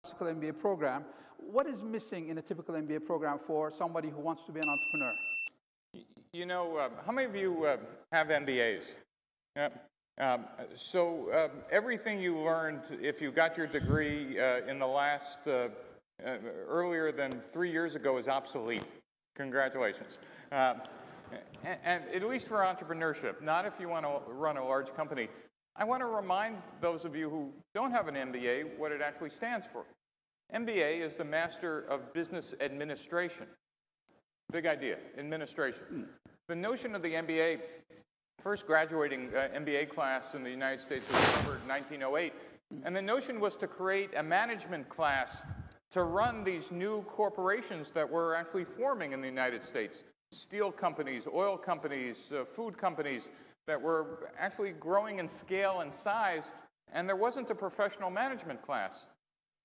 classical MBA program. What is missing in a typical MBA program for somebody who wants to be an entrepreneur? You know, how many of you have MBAs? Everything you learned, if you got your degree in the last, earlier than 3 years ago, is obsolete. Congratulations. And at least for entrepreneurship, not if you want to run a large company. I want to remind those of you who don't have an MBA what it actually stands for. MBA is the Master of Business Administration. Big idea, administration. The notion of the MBA, first graduating MBA class in the United States was Harvard in 1908, and the notion was to create a management class to run these new corporations that were actually forming in the United States. Steel companies, oil companies, food companies that were actually growing in scale and size, and there wasn't a professional management class.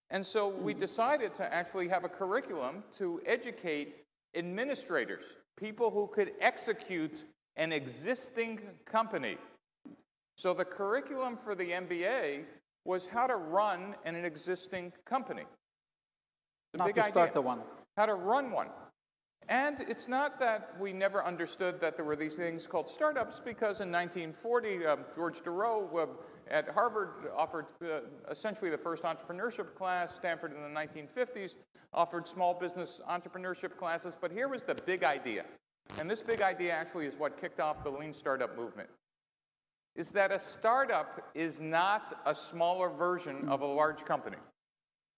And so we decided to actually have a curriculum to educate administrators, people who could execute an existing company. So the curriculum for the MBA was how to run an existing company. Not to start the one. How to run one. And it's not that we never understood that there were these things called startups, because in 1940, George Deroe at Harvard offered essentially the first entrepreneurship class. Stanford in the 1950s offered small business entrepreneurship classes. But here was the big idea. And this big idea actually is what kicked off the lean startup movement, is that a startup is not a smaller version of a large company.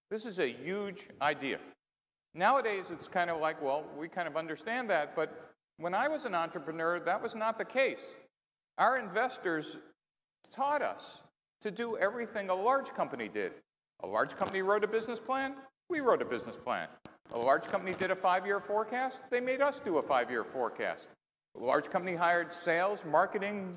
This is a huge idea. Nowadays, it's kind of like, well, we kind of understand that, but when I was an entrepreneur, that was not the case. Our investors taught us to do everything a large company did. A large company wrote a business plan, we wrote a business plan. A large company did a 5-year forecast, they made us do a 5-year forecast. A large company hired sales, marketing,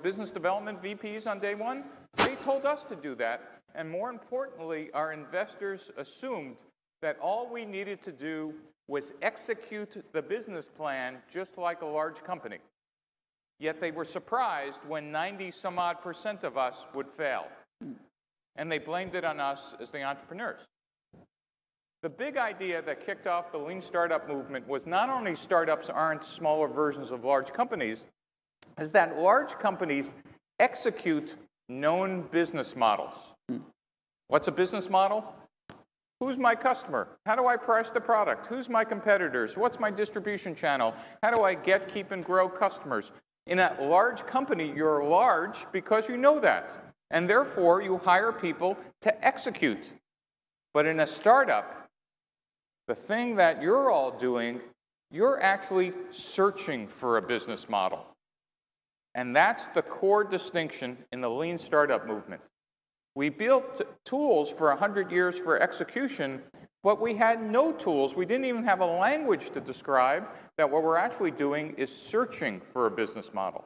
business development VPs on day one. They told us to do that, and more importantly, our investors assumed that all we needed to do was execute the business plan just like a large company. Yet they were surprised when 90-some-odd% of us would fail. And they blamed it on us as the entrepreneurs. The big idea that kicked off the lean startup movement was not only startups aren't smaller versions of large companies, is that large companies execute known business models. What's a business model? Who's my customer? How do I price the product? Who's my competitors? What's my distribution channel? How do I get, keep, and grow customers? In a large company, you're large because you know that. And therefore, you hire people to execute. But in a startup, the thing that you're all doing, you're actually searching for a business model. And that's the core distinction in the lean startup movement. We built tools for 100 years for execution, but we had no tools. We didn't even have a language to describe that what we're actually doing is searching for a business model.